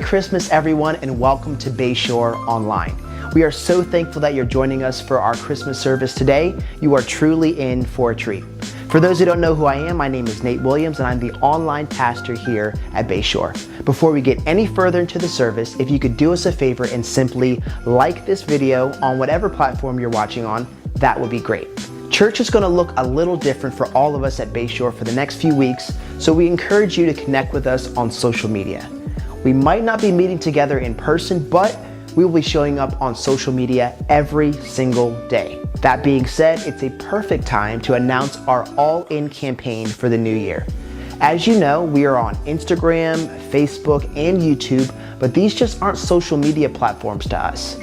Merry Christmas, everyone, and welcome to Bayshore Online. We are so thankful that you're joining us for our Christmas service today. You are truly in for a treat. For those who don't know who I am, my name is Nate Williams, and I'm the online pastor here at Bayshore. Before we get any further into the service, if you could do us a favor and simply like this video on whatever platform you're watching on, that would be great. Church is going to look a little different for all of us at Bayshore for the next few weeks, so we encourage you to connect with us on social media. We might not be meeting together in person, but we will be showing up on social media every single day. That being said, it's a perfect time to announce our All In campaign for the new year. As you know, we are on Instagram, Facebook, and YouTube, but these just aren't social media platforms to us.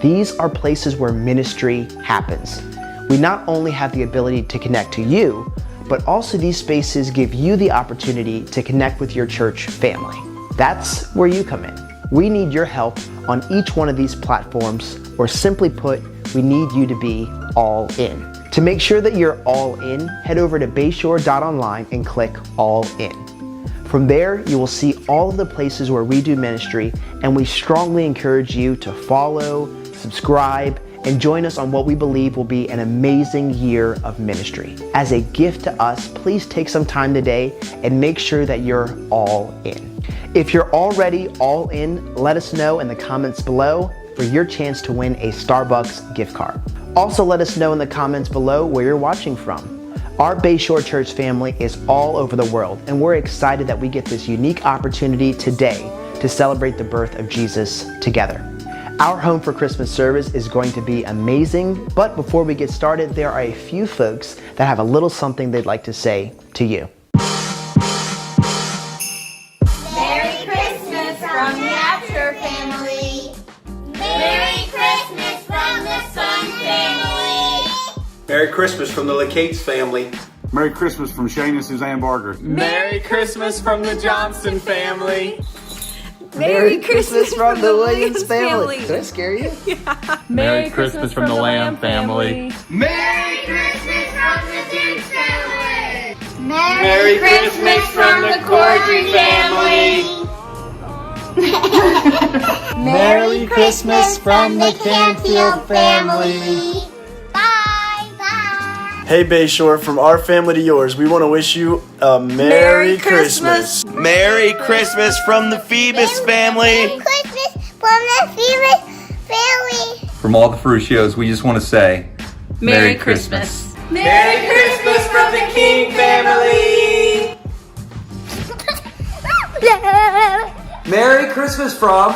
These are places where ministry happens. We not only have the ability to connect to you, but also these spaces give you the opportunity to connect with your church family. That's where you come in. We need your help on each one of these platforms, or simply put, we need you to be all in. To make sure that you're all in, head over to bayshore.online and click all in. From there, you will see all of the places where we do ministry, and we strongly encourage you to follow, subscribe, and join us on what we believe will be an amazing year of ministry. As a gift to us, please take some time today and make sure that you're all in. If you're already all in, let us know in the comments below for your chance to win a Starbucks gift card. Also, let us know in the comments below where you're watching from. Our Bayshore Church family is all over the world, and we're excited that we get this unique opportunity today to celebrate the birth of Jesus together. Our Home for Christmas service is going to be amazing, but before we get started, there are a few folks that have a little something they'd like to say to you. Merry Christmas from the Apter family. Merry Christmas from the Sun family. Merry Christmas from the LeCates family. Merry Christmas from Shane and Suzanne Barger. Merry Christmas from the Johnston family. Merry Christmas from the Williams family. Did I scare you? Yeah. Merry Christmas from the Lamb family. Merry Christmas from the Dukes family. Merry Christmas from the Cordry family. Merry Christmas from the Canfield family. Bye bye. Hey Bayshore, from our family to yours, we want to wish you a Merry Christmas. Merry Christmas from the Phoebus family. Merry Christmas from the Phoebus family. From all the Ferruccios, we just want to say Merry Christmas. Merry Christmas from the King family. Merry Christmas from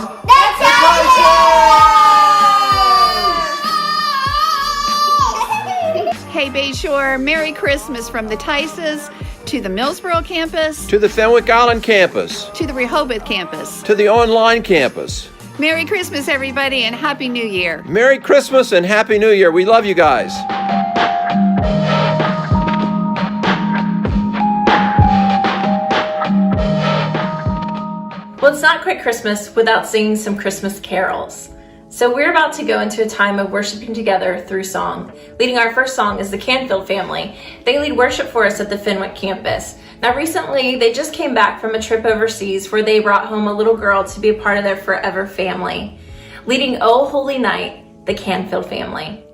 Hey Bayshore, Merry Christmas from the Tices to the Millsboro campus, to the Fenwick Island campus, to the Rehoboth campus. to the online campus. Merry Christmas, everybody, and Happy New Year. Merry Christmas and Happy New Year. We love you guys. Well, it's not quite Christmas without singing some Christmas carols. So we're about to go into a time of worshiping together through song. Leading our first song is the Canfield family. They lead worship for us at the Fenwick campus. Now recently, they just came back from a trip overseas where they brought home a little girl to be a part of their forever family. Leading Oh Holy Night, the Canfield family.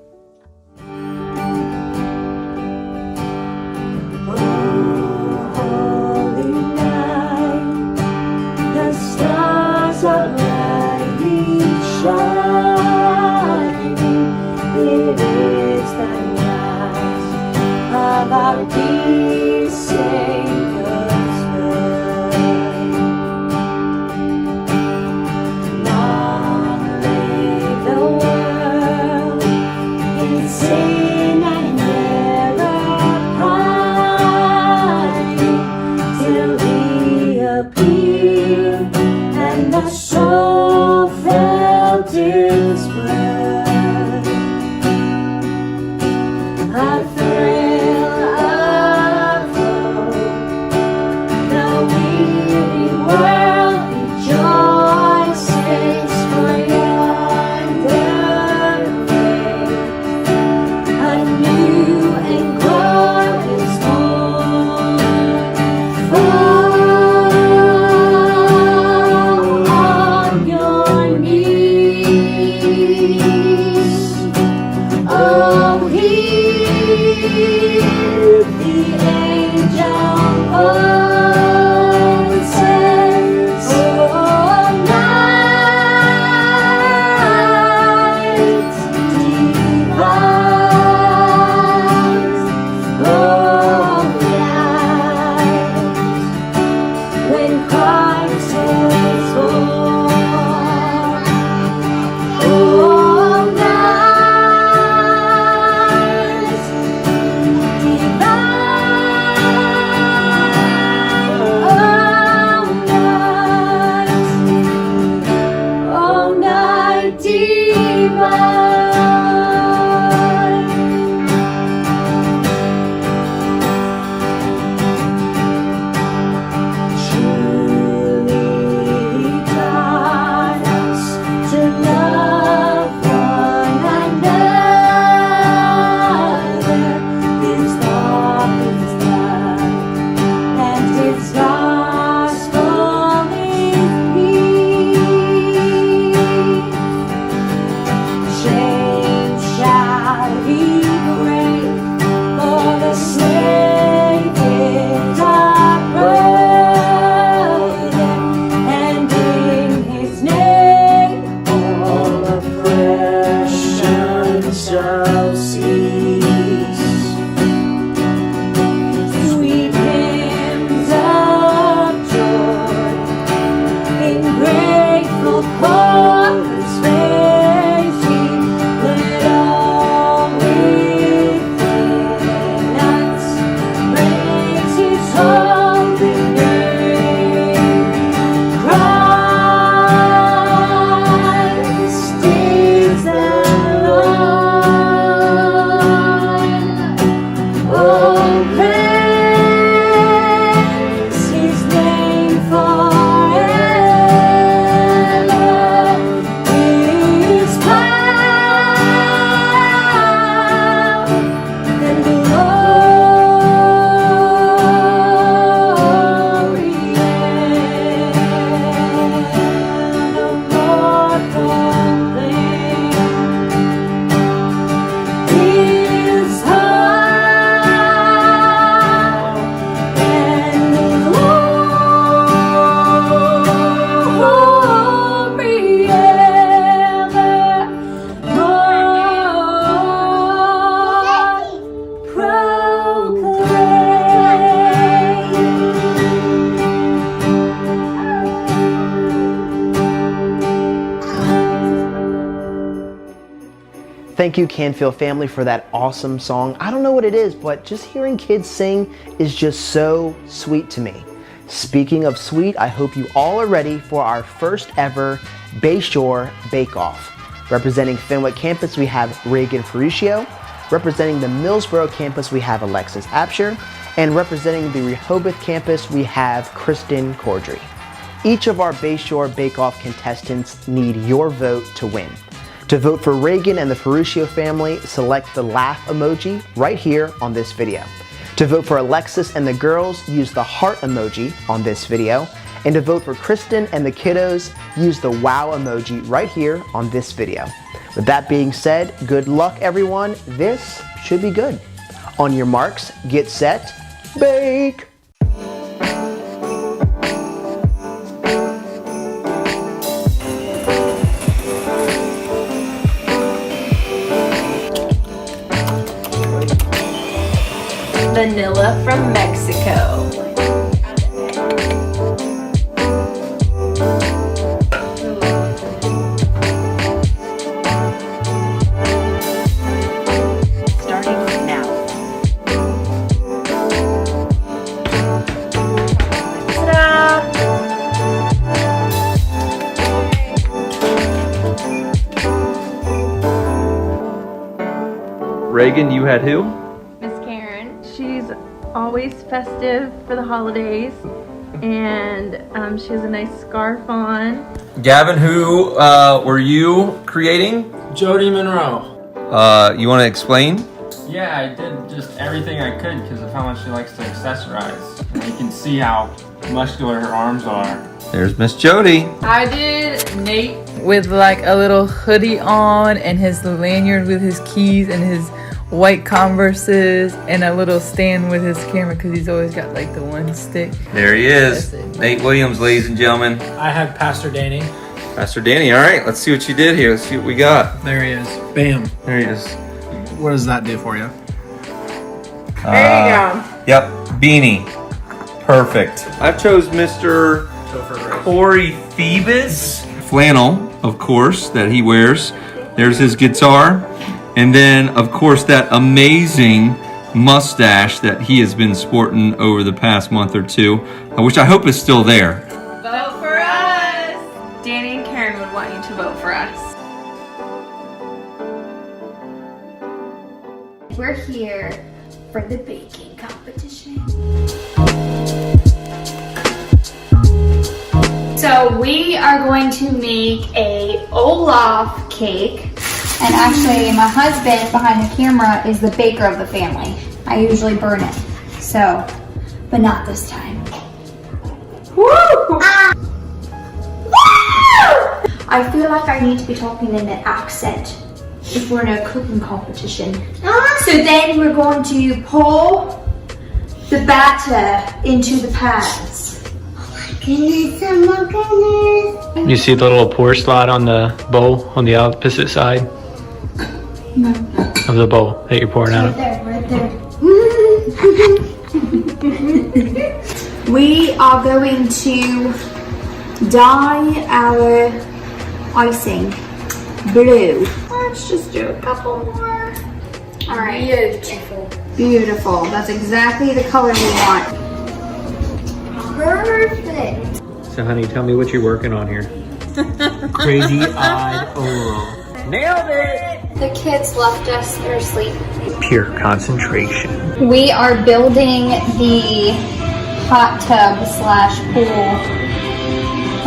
His heart and glory evermore proclaim. Thank you, Canfield family, for that awesome song. I don't know what it is, but just hearing kids sing is just so sweet to me. Speaking of sweet, I hope you all are ready for our first ever Bayshore Bake Off. Representing Fenwick campus, we have Reagan Ferruccio. Representing the Millsboro campus, we have Alexis Apsher. And representing the Rehoboth campus, we have Kristen Cordry. Each of our Bayshore Bake Off contestants need your vote to win. To vote for Reagan and the Ferruccio family, select the laugh emoji right here on this video. To vote for Alexis and the girls, use the heart emoji on this video. And to vote for Kristen and the kiddos, use the wow emoji right here on this video. With that being said, good luck everyone. This should be good. On your marks, get set, bake! Vanilla from Mexico. Starting now. Ta-da! Reagan, you had who? She's always festive for the holidays, and she has a nice scarf on. Gavin, who were you creating? Jody Monroe. You want to explain? Yeah, I did just everything I could because of how much she likes to accessorize. And you can see how muscular her arms are. There's Miss Jody. I did Nate with like a little hoodie on and his lanyard with his keys and his white Converses and a little stand with his camera because he's always got like the one stick. There he is. Nate Williams, ladies and gentlemen. I had Pastor Danny. Pastor Danny, all right, let's see what you did here. Let's see what we got. There he is. Bam. There he is. What does that do for you? There you go. Yep, beanie. Perfect. I chose Mr. Corey Phoebus. Flannel, of course, that he wears. There's his guitar. And then, of course, that amazing mustache that he has been sporting over the past month or two, which I hope is still there. Vote for us! Danny and Karen would want you to vote for us. We're here for the baking competition. So we are going to make a Olaf cake. And actually, my husband behind the camera is the baker of the family. I usually burn it. So, but not this time. Woo! Ah! Woo! I feel like I need to be talking in an accent if we're in a cooking competition. So then we're going to pour the batter into the pans. Oh my goodness, oh my goodness. You see the little pour slot on the bowl on the opposite side? No. Of the bowl that you're pouring out of. Right there. We are going to dye our icing blue. Let's just do a couple more. All right. Beautiful. Beautiful. That's exactly the color we want. Perfect. So honey, tell me what you're working on here. Crazy-eyed Olo. Nailed it! The kids left us, they're asleep. Pure concentration. We are building the hot tub / pool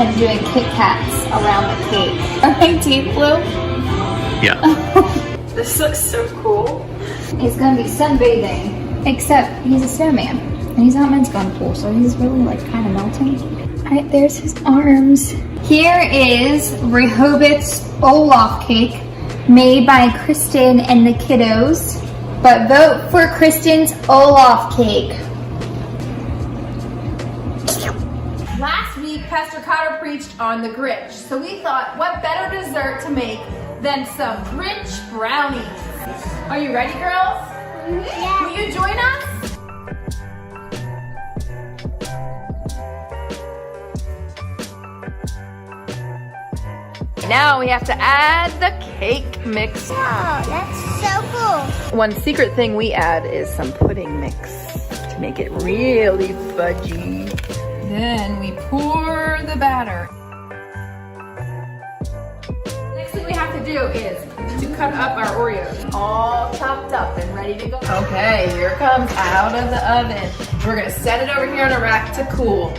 and doing Kit Kats around the cake. Are my teeth blue? Yeah. This looks so cool. He's gonna be sunbathing, except he's a snowman and he's not meant to go in the pool, so he's really like kind of melting. All right, there's his arms. Here is Rehoboth's Olaf cake. made by Kristen and the kiddos. But vote for Kristen's Olaf cake. Last week, Pastor Cotter preached on the Grinch, so we thought, what better dessert to make than some Grinch brownies? Are you ready, girls? Yeah. Will you join us? Now we have to add the cake mix. Wow, that's so cool. One secret thing we add is some pudding mix to make it really fudgy. Then we pour the batter. Next thing we have to do is to cut up our Oreos. All chopped up and ready to go. Okay, here it comes out of the oven. We're gonna set it over here on a rack to cool.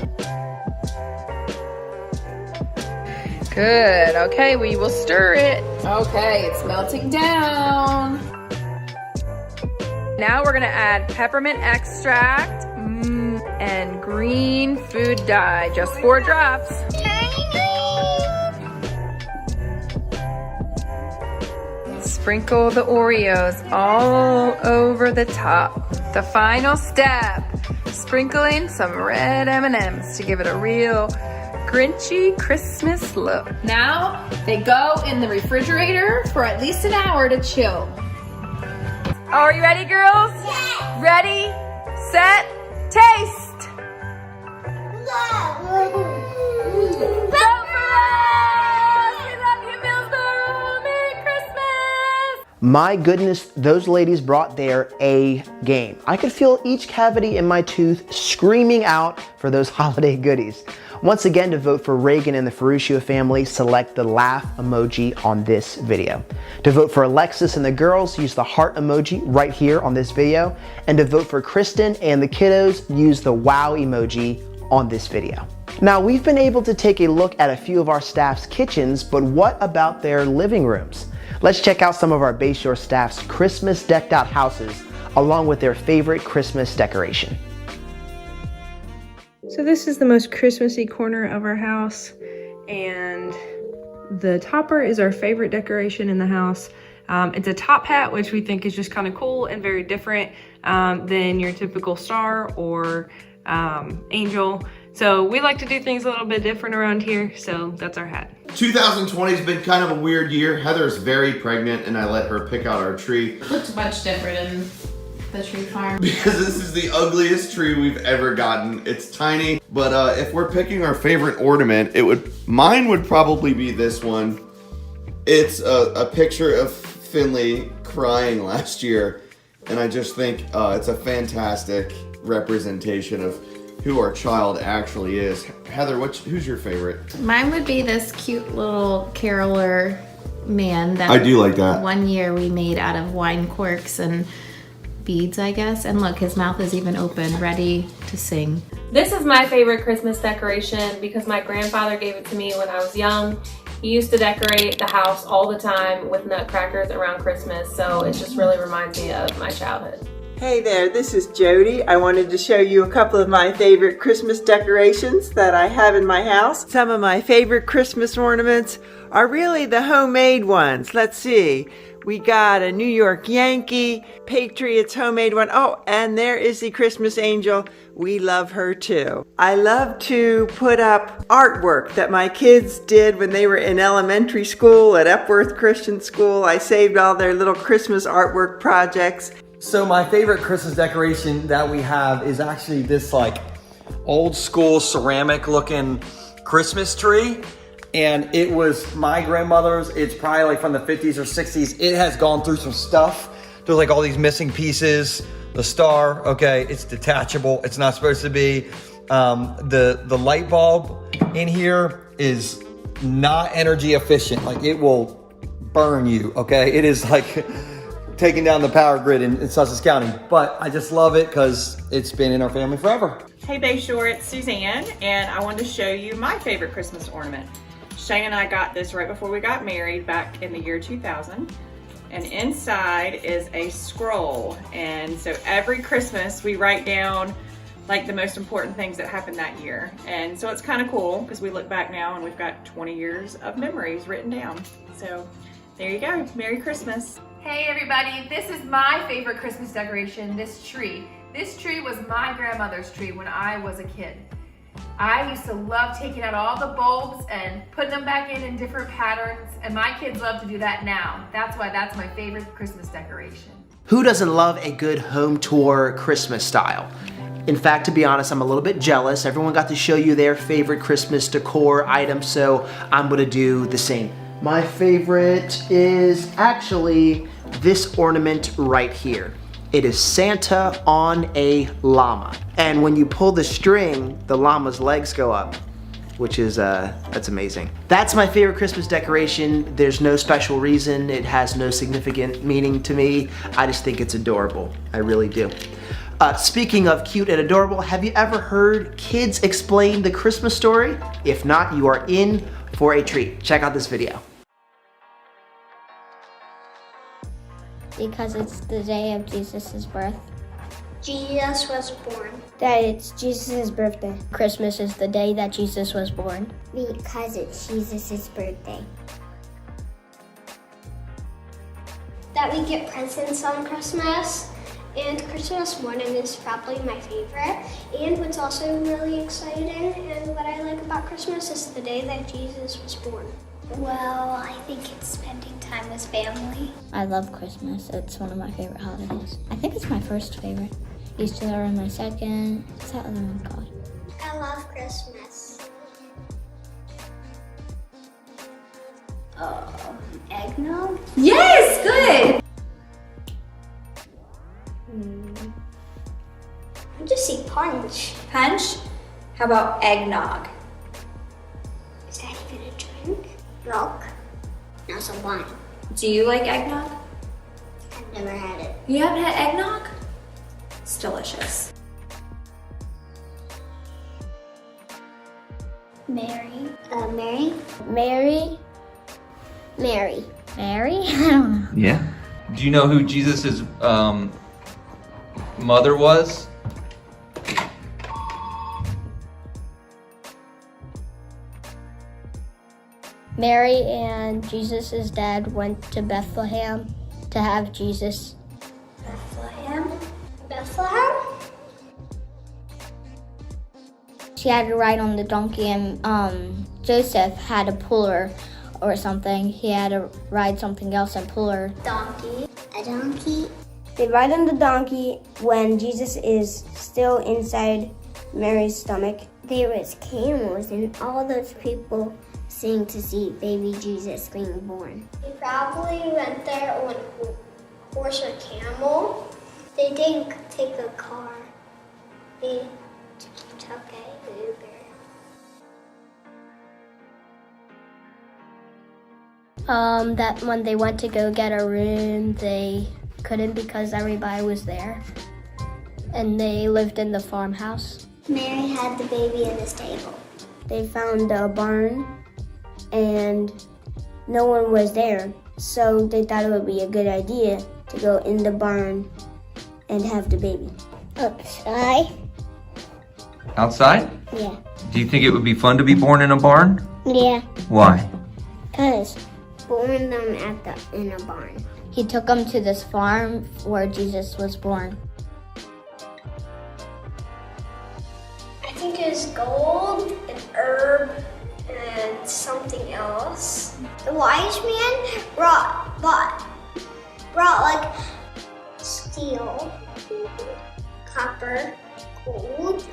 Good, okay, we will stir it. Okay, it's melting down. Now we're gonna add peppermint extract and green food dye, just 4 drops. Sprinkle the Oreos all over the top. The final step, sprinkling some red M&Ms to give it a real Grinchy Christmas look. Now they go in the refrigerator for at least an hour to chill. Are you ready, girls? Yes. Ready, set, taste. Yeah. Vote for us! We love you, Millsboro. Merry Christmas! My goodness, those ladies brought their A game. I could feel each cavity in my tooth screaming out for those holiday goodies. Once again, to vote for Reagan and the Ferruccio family, select the laugh emoji on this video. To vote for Alexis and the girls, use the heart emoji right here on this video. And to vote for Kristen and the kiddos, use the wow emoji on this video. Now, we've been able to take a look at a few of our staff's kitchens, but what about their living rooms? Let's check out some of our Bayshore staff's Christmas decked out houses, along with their favorite Christmas decoration. So this is the most Christmassy corner of our house, and the topper is our favorite decoration in the house. It's a top hat, which we think is just kind of cool and very different than your typical star or angel. So we like to do things a little bit different around here, so that's our hat. 2020 has been kind of a weird year. Heather's very pregnant and I let her pick out our tree. It looks much different in the tree farm. Because this is the ugliest tree we've ever gotten. It's tiny, but if we're picking our favorite ornament, mine would probably be this one. It's a picture of Finley crying last year, and I just think it's a fantastic representation of who our child actually is. Heather, who's your favorite? Mine would be this cute little caroler man that I do like that. One year we made out of wine corks and beads, I guess. And look, his mouth is even open, ready to sing. This is my favorite Christmas decoration because my grandfather gave it to me when I was young. He used to decorate the house all the time with nutcrackers around Christmas, so it just really reminds me of my childhood. Hey there, this is Jody. I wanted to show you a couple of my favorite Christmas decorations that I have in my house. Some of my favorite Christmas ornaments are really the homemade ones. Let's see. We got a New York Yankee, Patriots homemade one. Oh, and there is the Christmas angel. We love her too. I love to put up artwork that my kids did when they were in elementary school at Epworth Christian School. I saved all their little Christmas artwork projects. So my favorite Christmas decoration that we have is actually this like old school ceramic looking Christmas tree. And it was my grandmother's. It's probably like from the 50s or 60s. It has gone through some stuff. There's like all these missing pieces. The star, okay, it's detachable. It's not supposed to be. The light bulb in here is not energy efficient. Like it will burn you, okay? It is like taking down the power grid in Sussex County. But I just love it because it's been in our family forever. Hey Bayshore, it's Suzanne, and I wanted to show you my favorite Christmas ornament. Shane and I got this right before we got married back in the year 2000. And inside is a scroll. And so every Christmas we write down like the most important things that happened that year. And so it's kind of cool because we look back now and we've got 20 years of memories written down. So There you go. Merry Christmas. Hey everybody, this is my favorite Christmas decoration, this tree. This tree was my grandmother's tree when I was a kid. I used to love taking out all the bulbs and putting them back in different patterns, and my kids love to do that now. That's why that's my favorite Christmas decoration. Who doesn't love a good home tour Christmas style? In fact, to be honest, I'm a little bit jealous. Everyone got to show you their favorite Christmas decor items, so I'm gonna do the same. My favorite is actually this ornament right here. It is Santa on a llama. And when you pull the string, the llama's legs go up, which is, that's amazing. That's my favorite Christmas decoration. There's no special reason. It has no significant meaning to me. I just think it's adorable. I really do. Speaking of cute and adorable, have you ever heard kids explain the Christmas story? If not, you are in for a treat. Check out this video. Because it's the day of Jesus' birth. Jesus was born. That it's Jesus' birthday. Christmas is the day that Jesus was born. Because it's Jesus' birthday. That we get presents on Christmas. And Christmas morning is probably my favorite. And what's also really exciting and what I like about Christmas is the day that Jesus was born. Well, I think it's spending time with family. I love Christmas. It's one of my favorite holidays. I think it's my first favorite. Easter is my second. What's that other one called? I love Christmas. Eggnog? Yes, good. I just see punch. Punch? How about eggnog? Is that even a drink? Milk. Now some wine. Do you like eggnog? I've never had it. You haven't had eggnog? It's delicious. Mary. Mary? I don't know. Yeah. Do you know who Jesus' mother was? Mary and Jesus' dad went to Bethlehem to have Jesus. Bethlehem? She had to ride on the donkey, and Joseph had to pull her or something. He had to ride something else and pull her. Donkey. A donkey? They ride on the donkey when Jesus is still inside Mary's stomach. There was camels and all those people seeing to see baby Jesus being born. They probably went there on horse or camel. They didn't take a car. They took a Uber. That when they went to go get a room, they couldn't because everybody was there. And they lived in the farmhouse. Mary had the baby in the stable. They found a barn and no one was there. So they thought it would be a good idea to go in the barn and have the baby. Outside? Outside? Yeah. Do you think it would be fun to be born in a barn? Yeah. Why? Because born them in a barn. He took them to this farm where Jesus was born. I think it was gold, an herb, and something else. The wise man brought like steel, copper, gold,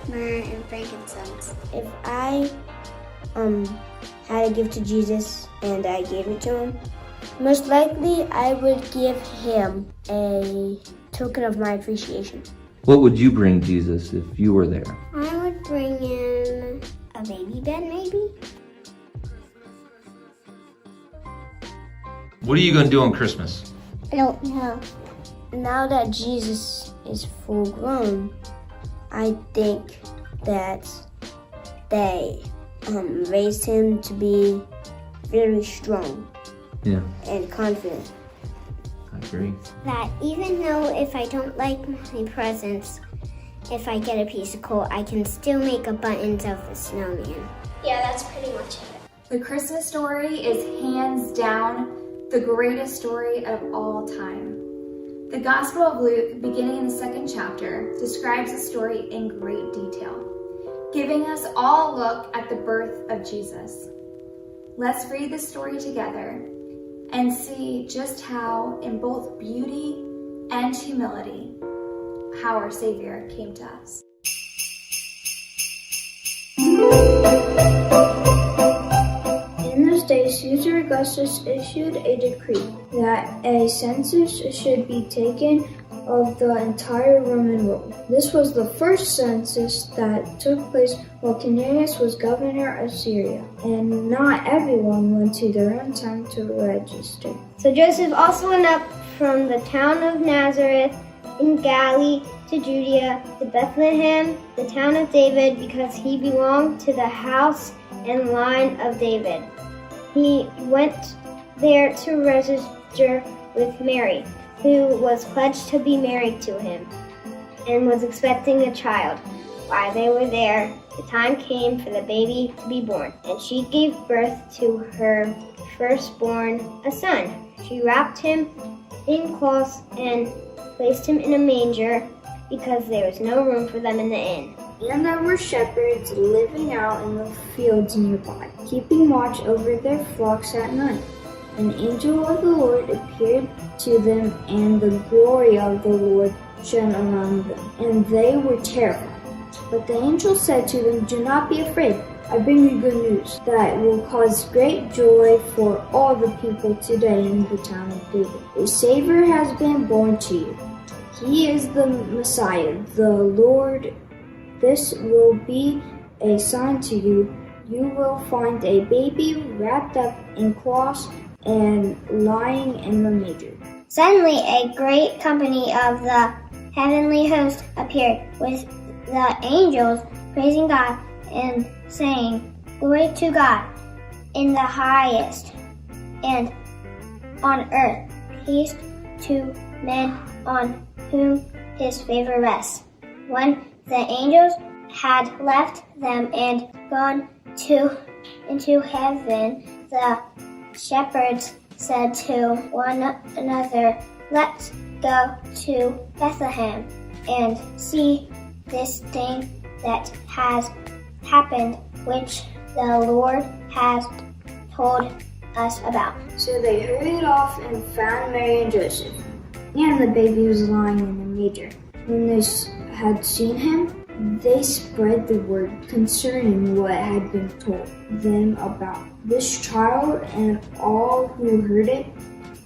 myrrh, and frankincense. If I had a gift to Jesus and I gave it to him, most likely I would give him a token of my appreciation. What would you bring Jesus if you were there? I would bring in a baby bed, maybe. What are you going to do on Christmas? I don't know. Now that Jesus is full grown, I think that they raised him to be very strong Yeah, and confident. I agree. That even though if I don't like my presents, if I get a piece of coal, I can still make a buttons of a snowman. Yeah, that's pretty much it. The Christmas story is hands down the greatest story of all time. The Gospel of Luke, beginning in the 2nd chapter, describes the story in great detail, giving us all a look at the birth of Jesus. Let's read the story together and see just how, in both beauty and humility, how our Savior came to us. In those days, Caesar Augustus issued a decree that a census should be taken of the entire Roman world. This was the first census that took place while Quirinius was governor of Syria, and not everyone went to their own town to register. So Joseph also went up from the town of Nazareth in Galilee to Judea, to Bethlehem, the town of David, because he belonged to the house and line of David. He went there to register with Mary, who was pledged to be married to him and was expecting a child. While they were there, the time came for the baby to be born, and she gave birth to her firstborn, a son. She wrapped him in cloths and placed him in a manger because there was no room for them in the inn. And there were shepherds living out in the fields nearby, keeping watch over their flocks at night. An angel of the Lord appeared to them, and the glory of the Lord shone around them, and they were terrified. But the angel said to them, "Do not be afraid. I bring you good news that will cause great joy for all the people today in the town of David. A Savior has been born to you. He is the Messiah, the Lord. This will be a sign to you. You will find a baby wrapped up in cloths and lying in the manger." Suddenly, a great company of the heavenly host appeared, with the angels praising God and saying, "Glory to God in the highest, and on earth peace to men on whom his favor rests." When the angels had left them and gone into heaven, the shepherds said to one another, "Let's go to Bethlehem and see this thing that has happened, which the Lord has told us about." So they hurried off and found Mary and Joseph, and the baby was lying in the manger. When they had seen him, they spread the word concerning what had been told them about this child, and all who heard it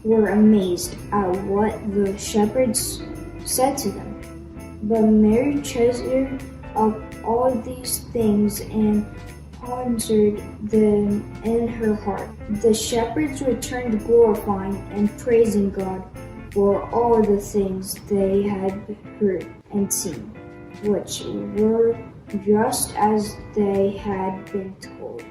were amazed at what the shepherds said to them. But Mary treasured up all these things and pondered them in her heart. The shepherds returned glorifying and praising God for all the things they had heard and seen, which were just as they had been told.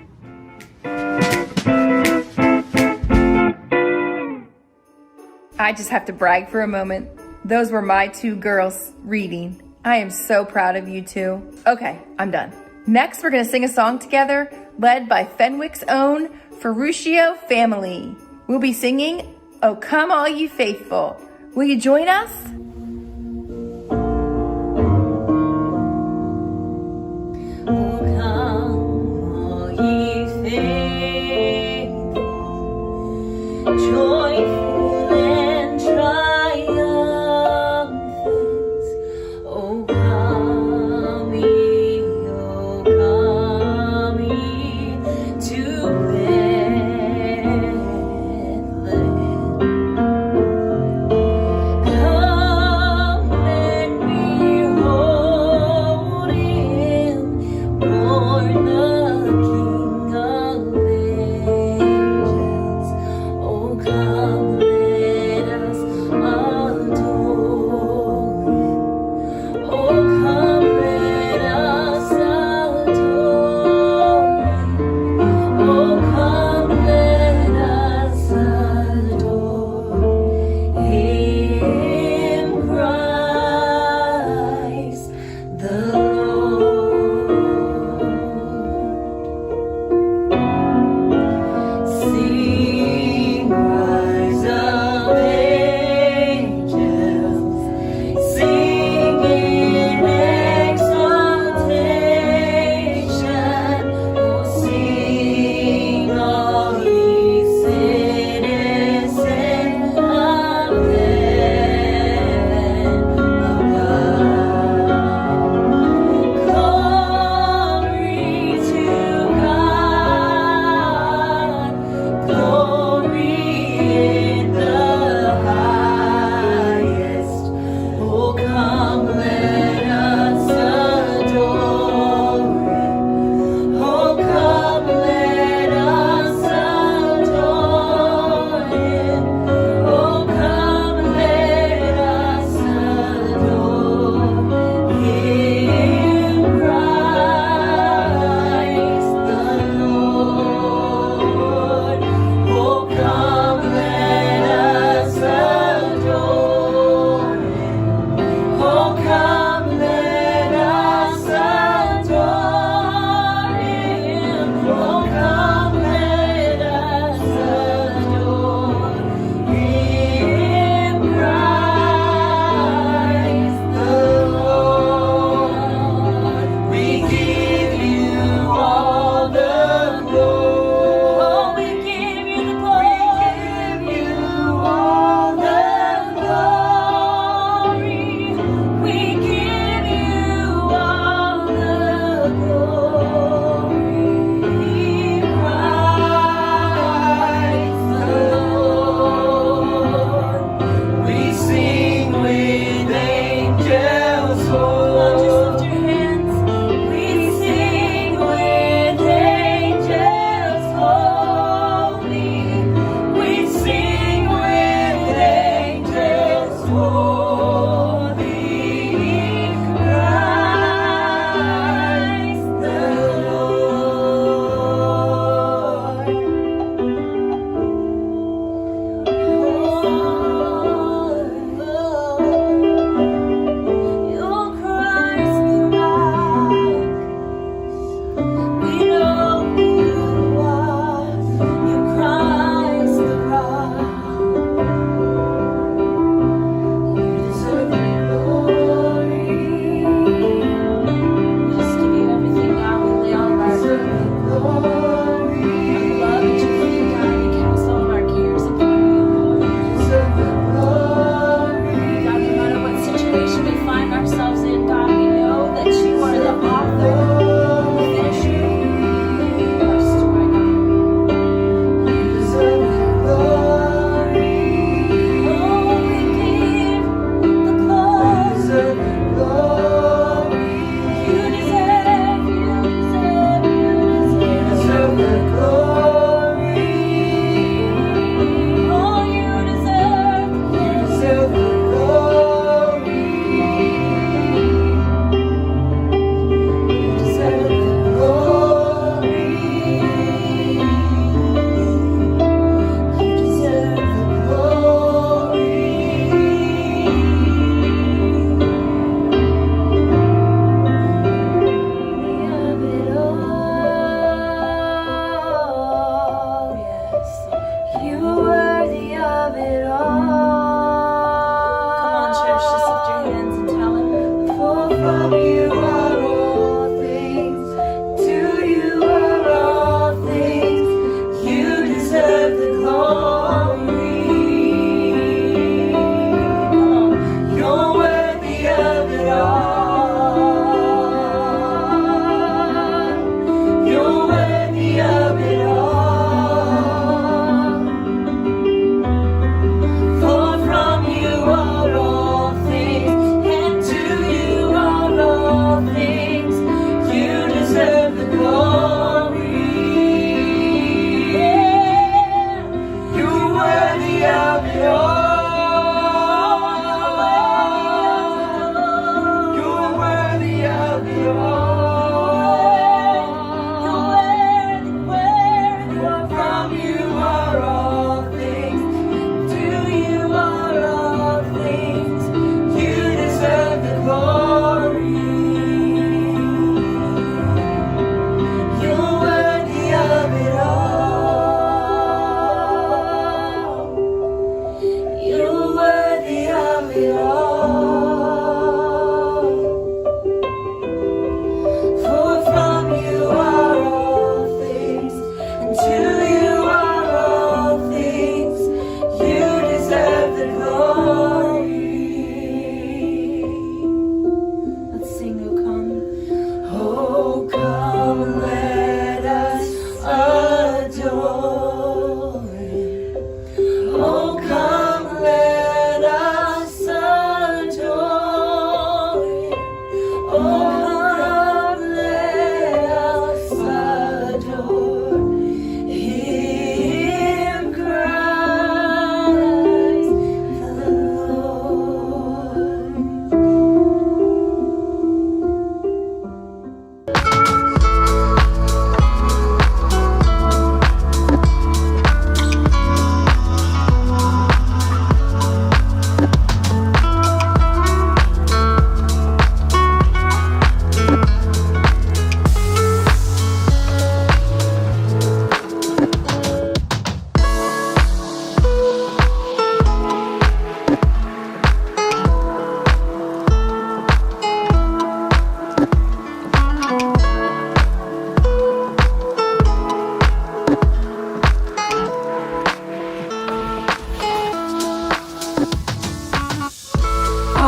I just have to brag for a moment. Those were my two girls reading. I am so proud of you two. Okay, I'm done. Next, we're gonna sing a song together, led by Fenwick's own Ferruccio family. We'll be singing, "Oh Come All Ye Faithful." Will you join us? Oh, come, all ye faithful, joyful and triumphant. Oh, come ye to Bethlehem. Come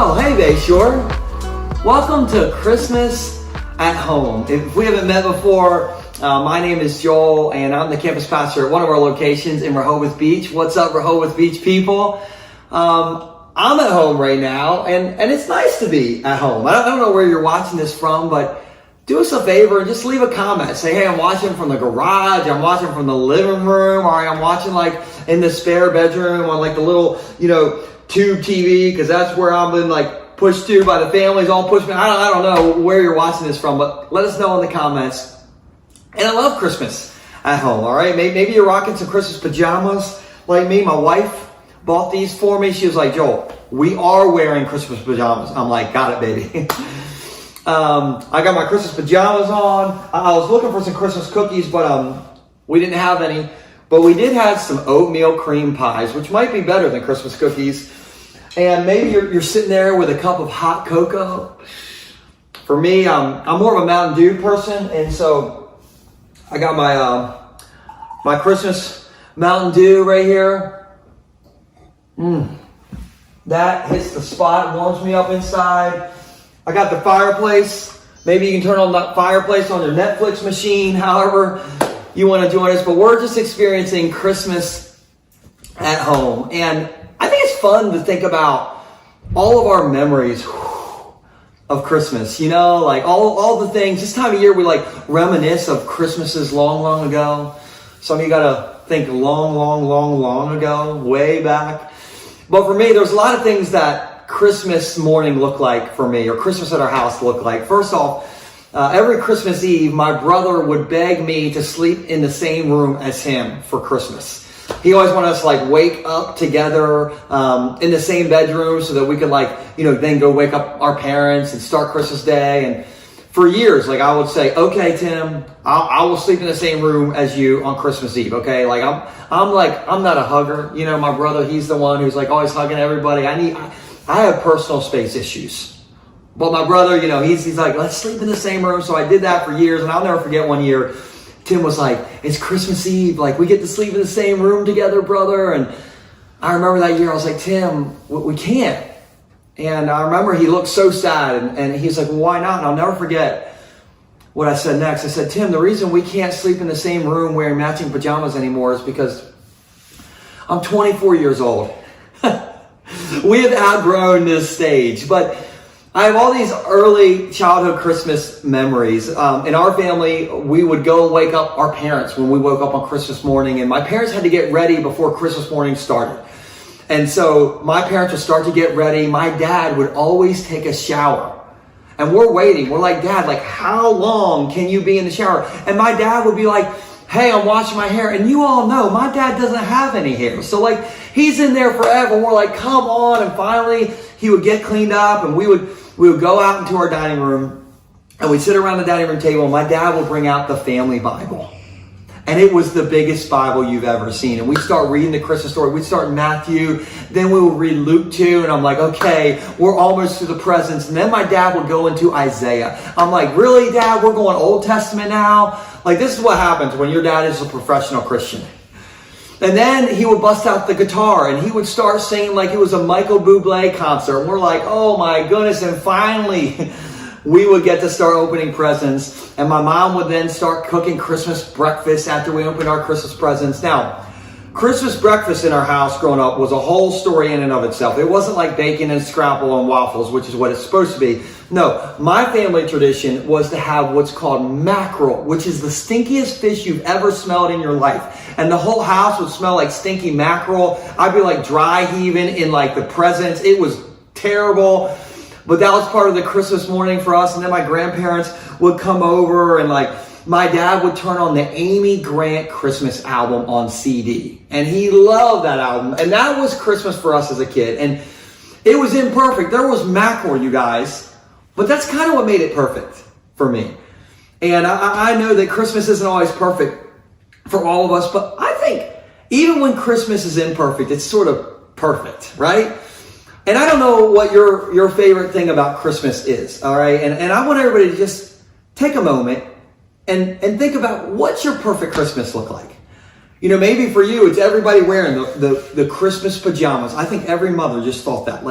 Oh, hey Bayshore. Welcome to Christmas at Home. If we haven't met before, my name is Joel and I'm the campus pastor at one of our locations in Rehoboth Beach. What's up, Rehoboth Beach people? I'm at home right now and it's nice to be at home. I don't know where you're watching this from, but do us a favor and just leave a comment. Say, hey, I'm watching from the garage, I'm watching from the living room, or I'm watching like in the spare bedroom on like the little, tube TV, because that's where I've been like pushed to by the families, all pushed me. I don't know where you're watching this from, but let us know in the comments. And I love Christmas at home, all right? Maybe you're rocking some Christmas pajamas like me. My wife bought these for me. She was like, Joel, we are wearing Christmas pajamas. I'm like, got it, baby. I got my Christmas pajamas on. I was looking for some Christmas cookies, but we didn't have any. But we did have some oatmeal cream pies, which might be better than Christmas cookies. And maybe you're sitting there with a cup of hot cocoa. For me, I'm more of a Mountain Dew person, and so I got my Christmas Mountain Dew right here. That hits the spot, warms me up inside. I got the fireplace. Maybe you can turn on that fireplace on your Netflix machine, however you want to join us. But we're just experiencing Christmas at home. And I think it's fun to think about all of our memories of Christmas. Like all the things. This time of year, we like reminisce of Christmases long, long ago. Some of you got to think long, long, long, long ago, way back. But for me, there's a lot of things that Christmas morning look like for me, or Christmas at our house look like. First off, every Christmas Eve, my brother would beg me to sleep in the same room as him for Christmas. He always wanted us to like wake up together in the same bedroom so that we could then go wake up our parents and start Christmas Day. And for years, I would say, okay, Tim, I will sleep in the same room as you on Christmas Eve. Okay. I'm not a hugger. My brother, he's the one who's always hugging everybody. I have personal space issues. But my brother, he's like, let's sleep in the same room. So I did that for years. And I'll never forget one year, Tim was like, it's Christmas Eve. We get to sleep in the same room together, brother. And I remember that year, I was like, Tim, we can't. And I remember he looked so sad. And he's like, well, why not? And I'll never forget what I said next. I said, Tim, the reason we can't sleep in the same room wearing matching pajamas anymore is because I'm 24 years old. We have outgrown this stage, but I have all these early childhood Christmas memories. In our family, we would go and wake up our parents when we woke up on Christmas morning, and my parents had to get ready before Christmas morning started. And so my parents would start to get ready. My dad would always take a shower, and we're waiting. We're like, Dad, how long can you be in the shower? And my dad would be like, hey, I'm washing my hair. And you all know my dad doesn't have any hair. So he's in there forever. We're like, come on. And finally he would get cleaned up, and we would go out into our dining room, and we'd sit around the dining room table, and my dad would bring out the family Bible. And it was the biggest Bible you've ever seen. And we'd start reading the Christmas story. We'd start in Matthew. Then we would read Luke 2. And I'm like, okay, we're almost to the presents. And then my dad would go into Isaiah. I'm like, really, Dad? We're going Old Testament now? This is what happens when your dad is a professional Christian. And then he would bust out the guitar, and he would start singing like it was a Michael Bublé concert. And we're like, oh my goodness. And finally, we would get to start opening presents. And my mom would then start cooking Christmas breakfast after we opened our Christmas presents. Now, Christmas breakfast in our house growing up was a whole story in and of itself. It wasn't like bacon and scrapple and waffles, which is what it's supposed to be. No, my family tradition was to have what's called mackerel, which is the stinkiest fish you've ever smelled in your life. And the whole house would smell like stinky mackerel. I'd be dry heaving in the presents. It was terrible. But that was part of the Christmas morning for us. And then my grandparents would come over, and my dad would turn on the Amy Grant Christmas album on CD. And he loved that album. And that was Christmas for us as a kid. And it was imperfect. There was mackerel, you guys. But that's kind of what made it perfect for me. And I know that Christmas isn't always perfect for all of us. But I think even when Christmas is imperfect, it's sort of perfect, right? And I don't know what your favorite thing about Christmas is, all right? And I want everybody to just take a moment and think about, what's your perfect Christmas look like? Maybe for you, it's everybody wearing the Christmas pajamas. I think every mother just thought that.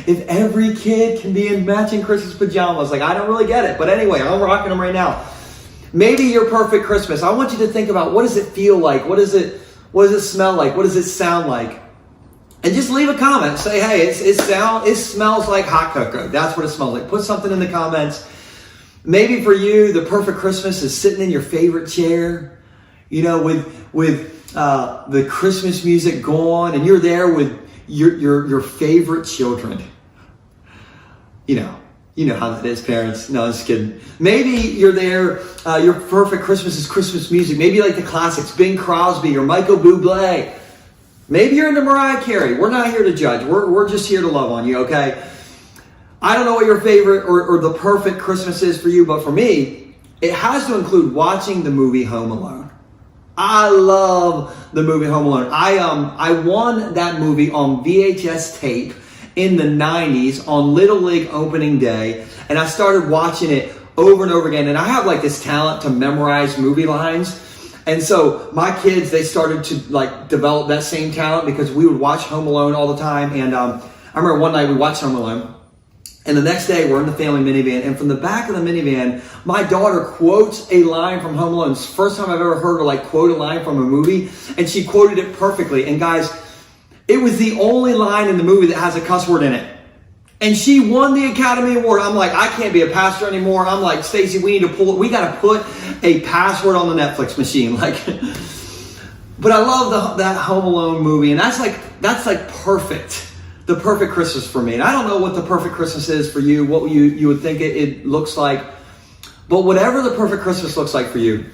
If every kid can be in matching Christmas pajamas. I don't really get it. But anyway, I'm rocking them right now. Maybe your perfect Christmas. I want you to think about, what does it feel like? What does it smell like? What does it sound like? And just leave a comment. Say, hey, it smells like hot cocoa. That's what it smells like. Put something in the comments. Maybe for you, the perfect Christmas is sitting in your favorite chair, you know, with the Christmas music going, and you're there with your favorite children. You know how that is, parents. No, I'm just kidding. Maybe you're there, your perfect Christmas is Christmas music. Maybe you like the classics, Bing Crosby or Michael Bublé. Maybe you're into Mariah Carey. We're not here to judge. We're just here to love on you, okay? I don't know what your favorite or the perfect Christmas is for you, but for me, it has to include watching the movie Home Alone. I love the movie Home Alone. I won that movie on VHS tape in the 90s on Little League opening day, and I started watching it over and over again. And I have like this talent to memorize movie lines. And so my kids, they started to like develop that same talent because we would watch Home Alone all the time. And I remember one night we watched Home Alone, and the next day we're in the family minivan, and from the back of the minivan, my daughter quotes a line from Home Alone. It's the first time I've ever heard her like quote a line from a movie, and she quoted it perfectly. And guys, it was the only line in the movie that has a cuss word in it. And she won the Academy Award. I'm like, I can't be a pastor anymore. I'm like, Stacy, we need to we got to put a password on the Netflix machine. Like, but I love that Home Alone movie. And that's like perfect. The perfect Christmas for me. And I don't know what the perfect Christmas is for you, what you would think it looks like. But whatever the perfect Christmas looks like for you,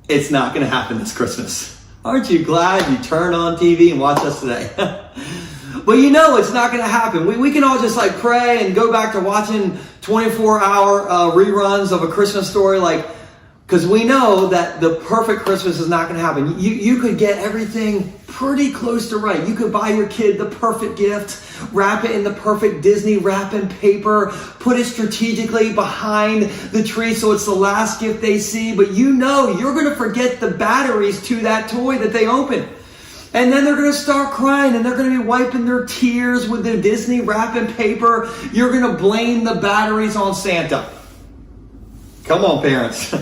it's not going to happen this Christmas. Aren't you glad you turned on TV and watched us today? But you know it's not going to happen. We can all just like pray and go back to watching 24-hour reruns of A Christmas Story, like, because we know that the perfect Christmas is not going to happen. You could get everything pretty close to right. You could buy your kid the perfect gift, wrap it in the perfect Disney wrapping paper, put it strategically behind the tree so it's the last gift they see, but you know you're going to forget the batteries to that toy that they open. And then they're going to start crying, and they're going to be wiping their tears with the Disney wrapping paper. You're going to blame the batteries on Santa. Come on, parents.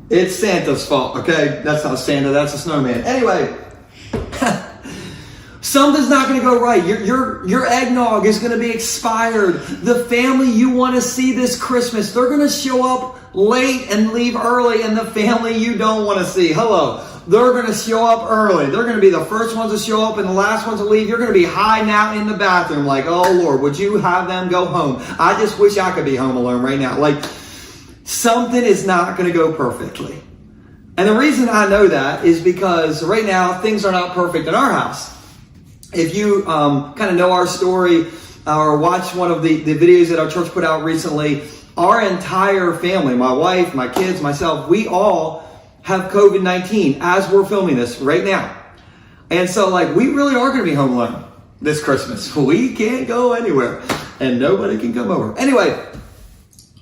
It's Santa's fault, okay? That's not Santa, that's a snowman. Anyway, something's not going to go right. Your eggnog is going to be expired. The family you want to see this Christmas, they're going to show up late and leave early, and the family you don't want to see, hello, they're going to show up early. They're going to be the first ones to show up and the last ones to leave. You're going to be hiding out in the bathroom like, oh Lord, would you have them go home? I just wish I could be home alone right now. Like, something is not going to go perfectly. And the reason I know that is because right now things are not perfect in our house. If you kind of know our story or watch one of the videos that our church put out recently, our entire family, my wife, my kids, myself, we all have COVID-19 as we're filming this right now. And so like we really are going to be home alone this Christmas. We can't go anywhere and nobody can come over. Anyway,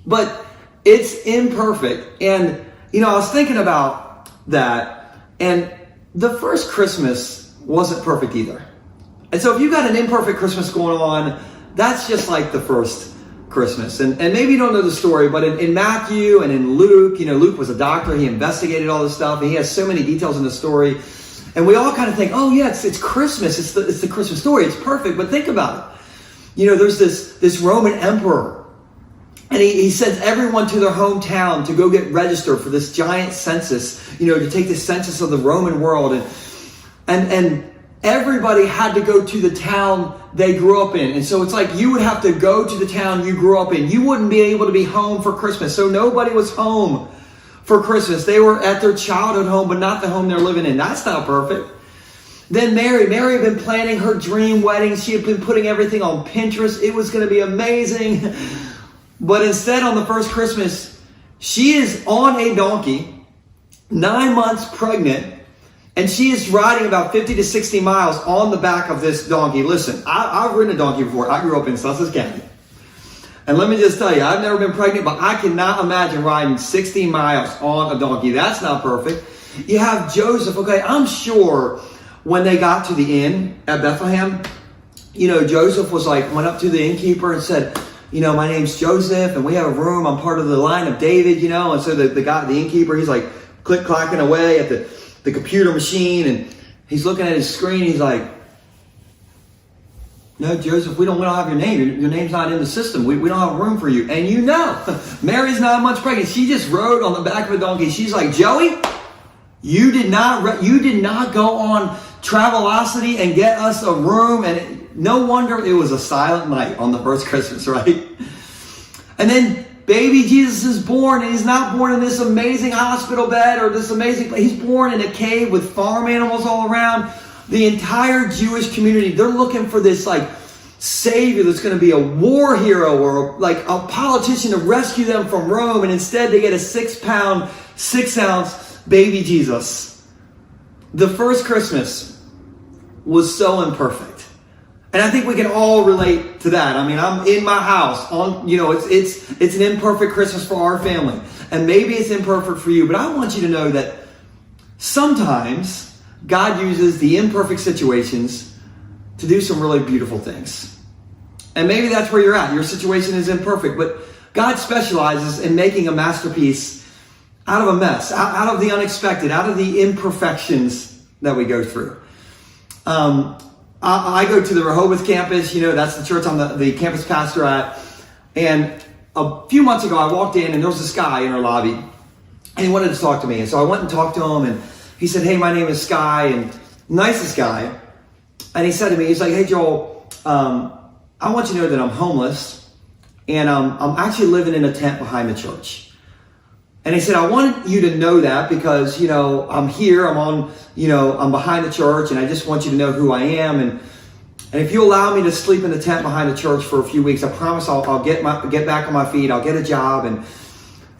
but it's imperfect. And, you know, I was thinking about that, and the first Christmas wasn't perfect either. And so if you got an imperfect Christmas going on, that's just like the first Christmas. And maybe you don't know the story, but in Matthew and in Luke, you know, Luke was a doctor. He investigated all this stuff, and he has so many details in the story. And we all kind of think, oh yeah, it's Christmas. It's the Christmas story. It's perfect. But think about it. You know, there's this Roman emperor, and he sends everyone to their hometown to go get registered for this giant census, you know, to take the census of the Roman world. And everybody had to go to the town they grew up in. And so it's like you would have to go to the town you grew up in. You wouldn't be able to be home for Christmas. So nobody was home for Christmas. They were at their childhood home, but not the home they're living in. That's not perfect. Then Mary had been planning her dream wedding. She had been putting everything on Pinterest. It was going to be amazing. But instead, on the first Christmas, she is on a donkey, 9 months pregnant, and she is riding about 50 to 60 miles on the back of this donkey. Listen, I've ridden a donkey before. I grew up in Sussex County. And let me just tell you, I've never been pregnant, but I cannot imagine riding 60 miles on a donkey. That's not perfect. You have Joseph. Okay, I'm sure when they got to the inn at Bethlehem, you know, Joseph went up to the innkeeper and said, you know, my name's Joseph, and we have a room. I'm part of the line of David, you know. And so the innkeeper, he's like click-clacking away at the computer machine, and he's looking at his screen. He's like, No, Joseph, we don't have your name. Your name's not in the system. We don't have room for you. And you know, Mary's 9 months pregnant. She just rode on the back of a donkey. She's like, Joey, you did not go on Travelocity and get us a room. And no wonder it was a silent night on the first Christmas, right? And then baby Jesus is born, and he's not born in this amazing hospital bed or this amazing place. He's born in a cave with farm animals all around. The entire Jewish community, they're looking for this like savior that's going to be a war hero or like a politician to rescue them from Rome. And instead they get a 6 pound, 6 ounce baby Jesus. The first Christmas was so imperfect. And I think we can all relate to that. I mean, I'm in my house on, it's an imperfect Christmas for our family. And maybe it's imperfect for you, but I want you to know that sometimes God uses the imperfect situations to do some really beautiful things. And maybe that's where you're at. Your situation is imperfect, but God specializes in making a masterpiece out of a mess, out of the unexpected, out of the imperfections that we go through. I go to the Rehoboth campus. That's the church I'm the campus pastor at. And a few months ago, I walked in and there was this guy in our lobby, and he wanted to talk to me. And so I went and talked to him, and he said, hey, my name is Sky, and nicest guy. And he said to me, he's like, hey, Joel, I want you to know that I'm homeless, and I'm actually living in a tent behind the church. And he said, I want you to know that because, I'm here, I'm behind the church, and I just want you to know who I am. And if you allow me to sleep in the tent behind the church for a few weeks, I promise I'll get back on my feet, I'll get a job. And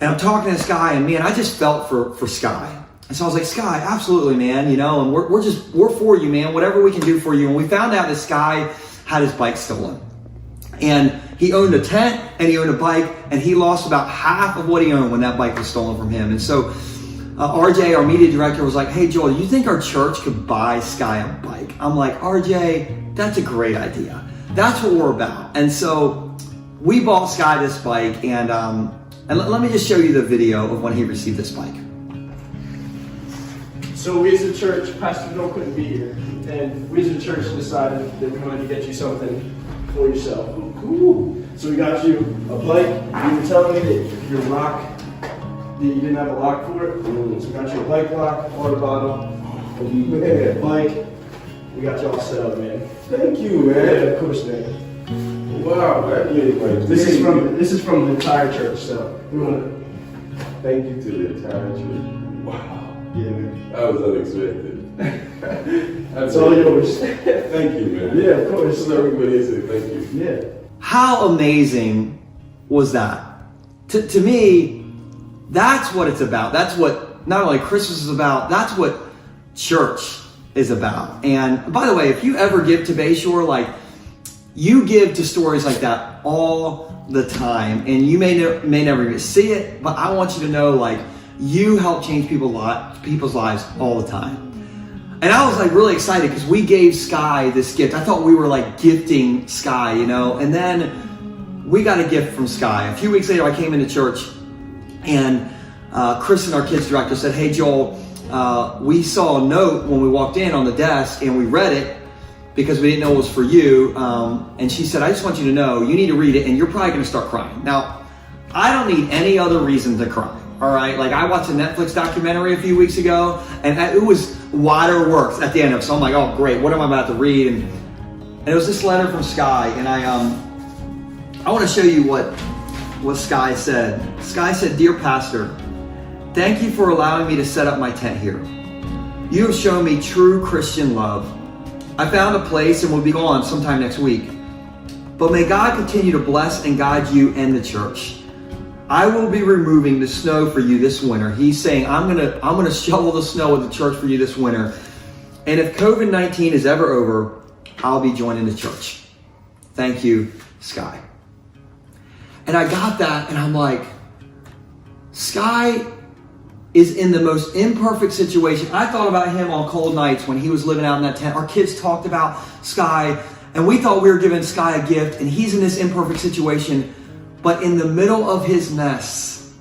I'm talking to this guy, and man, I just felt for Sky. And so I was like, Sky, absolutely, man, and we're for you, man, whatever we can do for you. And we found out this guy had his bike stolen. And he owned a tent and he owned a bike, and he lost about half of what he owned when that bike was stolen from him. And so RJ, our media director, was like, hey, Joel, do you think our church could buy Sky a bike? I'm like, RJ, that's a great idea. That's what we're about. And so we bought Sky this bike, and let me just show you the video of when he received this bike. So we as a church, Pastor Bill couldn't be here, and we as a church decided that we wanted to get you something for yourself. Ooh. So we got you a bike. You were telling me that your lock, that you didn't have a lock for it. So we got you a bike lock, water bottle, a bike. We got you all set up, man. Thank you, man. Yeah, of course, man. Wow, man. Yeah, this is from the entire church, so we want to thank you to the entire church. Wow. Yeah, man. That was unexpected. That's all yours. Thank you, man. Yeah, of course. Everybody say thank you. Yeah. How amazing was that? To me, that's what it's about. That's what not only Christmas is about, that's what church is about. And by the way, if you ever give to Bayshore, like, you give to stories like that all the time, and you may never even see it, but I want you to know, like, you help change people's lives all the time. And I was like really excited because we gave Sky this gift. I thought we were like gifting Sky, and then we got a gift from Sky. A few weeks later, I came into church, and Kristen, our kids director, said, hey, Joel, we saw a note when we walked in on the desk, and we read it because we didn't know it was for you. And she said, I just want you to know, you need to read it, and you're probably going to start crying. Now, I don't need any other reason to cry. All right, like I watched a Netflix documentary a few weeks ago, and it was waterworks at the end of it. So I'm like, oh great, what am I about to read? And it was this letter from Sky, and I want to show you what Sky said. Sky said, Dear Pastor, thank you for allowing me to set up my tent here. You have shown me true Christian love. I found a place and will be gone sometime next week. But may God continue to bless and guide you and the church. I will be removing the snow for you this winter. He's saying, I'm gonna shovel the snow at the church for you this winter. And if COVID-19 is ever over, I'll be joining the church. Thank you, Sky. And I got that, and I'm like, Sky is in the most imperfect situation. I thought about him on cold nights when he was living out in that tent. Our kids talked about Sky, and we thought we were giving Sky a gift, and he's in this imperfect situation. But in the middle of his mess,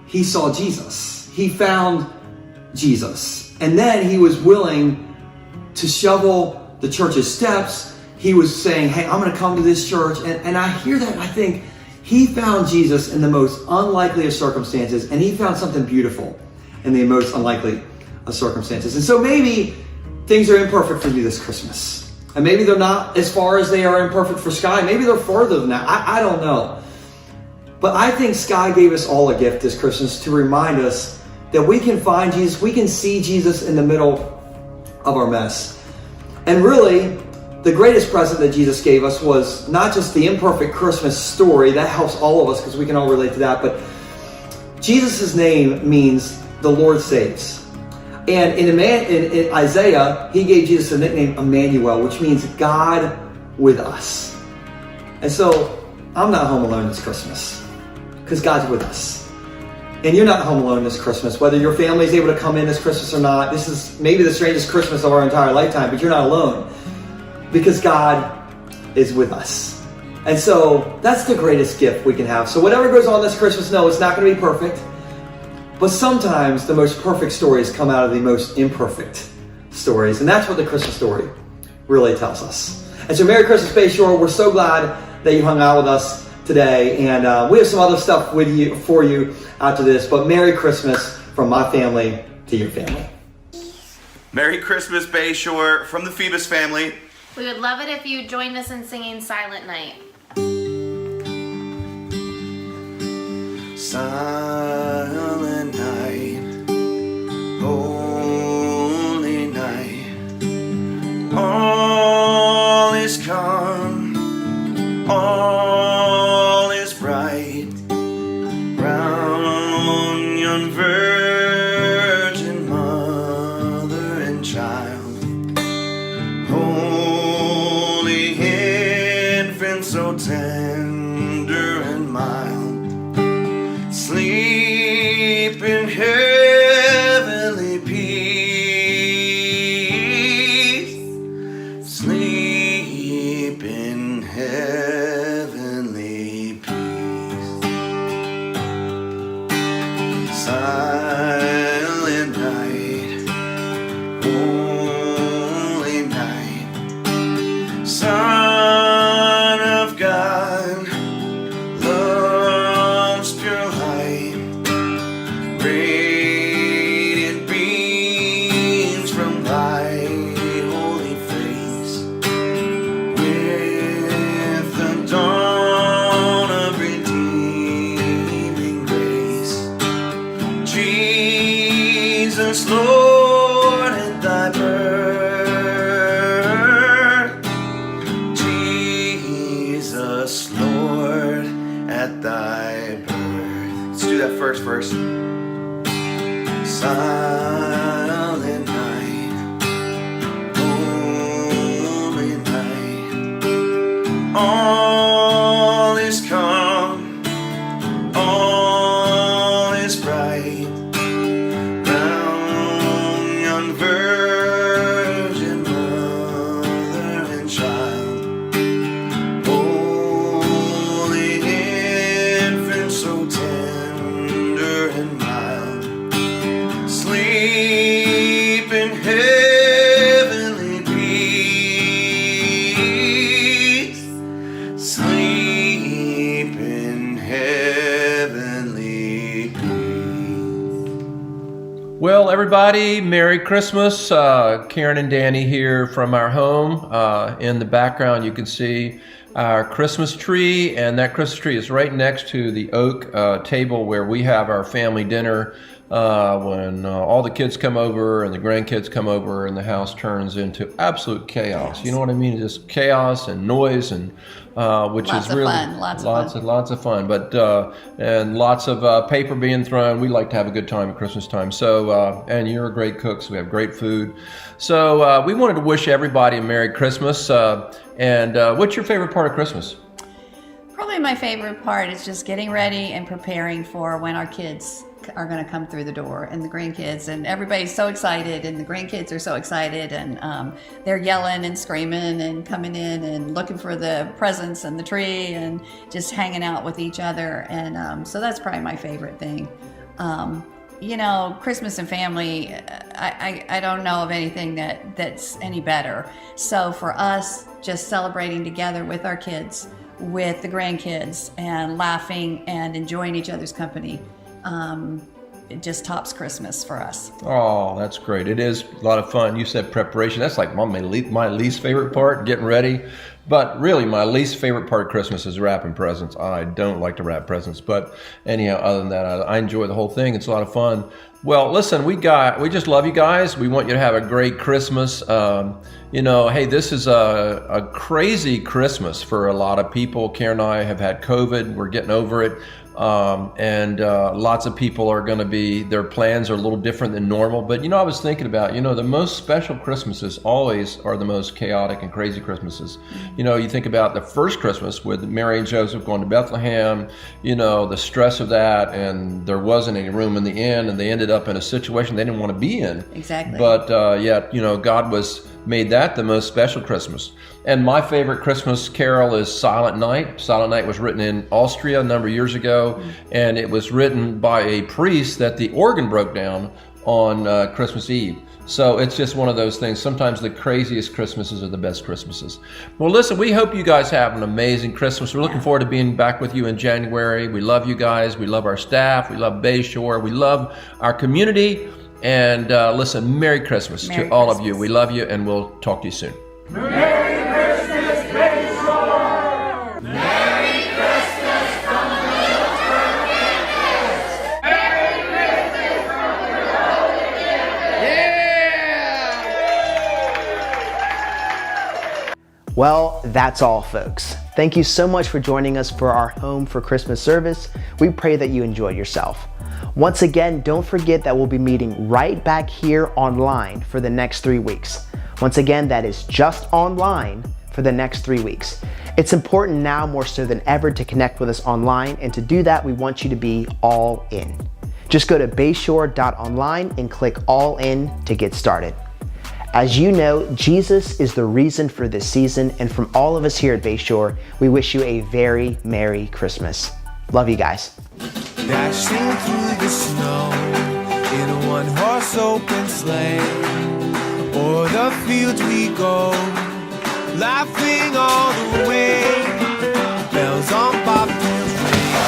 he saw Jesus. He found Jesus. And then he was willing to shovel the church's steps. he was saying, hey, I'm going to come to this church. And I hear that and I think he found Jesus in the most unlikely of circumstances, and he found something beautiful in the most unlikely of circumstances. And so maybe things are imperfect for you this Christmas. And maybe they're not as far as they are imperfect for Sky. Maybe they're further than that. I don't know. But I think Sky gave us all a gift this Christmas to remind us that we can find Jesus, we can see Jesus in the middle of our mess. And really, the greatest present that Jesus gave us was not just the imperfect Christmas story. That helps all of us because we can all relate to that. But Jesus' name means the Lord saves. And in Isaiah, he gave Jesus the nickname Emmanuel, which means God with us. And so I'm not home alone this Christmas because God's with us. And you're not home alone this Christmas, whether your family is able to come in this Christmas or not. This is maybe the strangest Christmas of our entire lifetime, but you're not alone because God is with us. And so that's the greatest gift we can have. So whatever goes on this Christmas, no, it's not going to be perfect. But sometimes the most perfect stories come out of the most imperfect stories. And that's what the Christmas story really tells us. And so Merry Christmas, Bayshore. We're so glad that you hung out with us today. And we have some other stuff for you after this. But Merry Christmas from my family to your family. Merry Christmas, Bayshore, from the Phoebus family. We would love it if you joined us in singing Silent Night. Silent night, holy night, all is calm, all is bright, round yon virgin mother and child, holy infant so tender and mild. Sleep in heavenly peace. Sleep in heavenly peace. Silent night, holy night, Son of God, love's pure light, radiant beams from thy holy face, with the dawn of redeeming grace. Jesus, Lord, at thy birth, Jesus, Lord, at thy birth. Let's do that first verse. Silent night, holy night, all is calm, all is bright, round yon virgin mother and child, holy infant so tender and mild. Sleep in heavenly peace. Sleep in heavenly peace. Well, everybody, Merry Christmas. Karen and Danny here from our home. In the background, you can see our Christmas tree, and that Christmas tree is right next to the oak table where we have our family dinner when all the kids come over and the grandkids come over and the house turns into absolute chaos. You know what I mean? Just chaos and noise, and which Lots is of really fun, lots of fun. But and lots of paper being thrown. We like to have a good time at Christmas time. So and you're a great cook, so we have great food. So we wanted to wish everybody a Merry Christmas. And what's your favorite part of Christmas? Probably my favorite part is just getting ready and preparing for when our kids are going to come through the door, and the grandkids, and everybody's so excited, and the grandkids are so excited, and they're yelling and screaming and coming in and looking for the presents and the tree and just hanging out with each other. And so that's probably my favorite thing. You know, Christmas and family, I don't know of anything that's any better. So for us, just celebrating together with our kids, with the grandkids, and laughing and enjoying each other's company. It just tops Christmas for us. Oh, that's great. It is a lot of fun. You said preparation. That's like my least favorite part, getting ready. But really, my least favorite part of Christmas is wrapping presents. I don't like to wrap presents. But anyhow, other than that, I enjoy the whole thing. It's a lot of fun. Well, listen, we just love you guys. We want you to have a great Christmas. Hey, this is a crazy Christmas for a lot of people. Karen and I have had COVID. We're getting over it. Lots of people are going to be, their plans are a little different than normal. But, I was thinking about, the most special Christmases always are the most chaotic and crazy Christmases. You think about the first Christmas with Mary and Joseph going to Bethlehem, the stress of that, and there wasn't any room in the inn, and they ended up in a situation they didn't want to be in. Exactly. But God made that the most special Christmas. And my favorite Christmas carol is Silent Night. Silent Night was written in Austria a number of years ago, and it was written by a priest that the organ broke down on Christmas Eve. So it's just one of those things. Sometimes the craziest Christmases are the best Christmases. Well, listen, we hope you guys have an amazing Christmas. We're looking forward to being back with you in January. We love you guys. We love our staff. We love Bayshore. We love our community. And listen, Merry Christmas to all of you. We love you, and we'll talk to you soon. Merry Christmas, Bayshore! Merry Christmas from the Phillipsburg campus! Merry Christmas from the Philadelphia campus! Well, that's all, folks. Thank you so much for joining us for our Home for Christmas service. We pray that you enjoyed yourself. Once again, don't forget that we'll be meeting right back here online for the next 3 weeks. Once again, that is just online for the next 3 weeks. It's important now more so than ever to connect with us online, and to do that, we want you to be all in. Just go to bayshore.online and click all in to get started. As you know, Jesus is the reason for this season, and from all of us here at Bayshore, we wish you a very Merry Christmas. Love you guys. Dashing through the snow in a one-horse open sleigh, o'er the fields we go, laughing all the way. Bells on bobtails ring,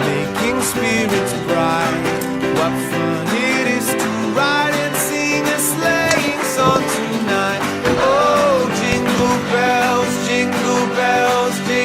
making spirits bright. What fun it is to ride and sing a sleighing song tonight. Oh, jingle bells, jingle bells, jingle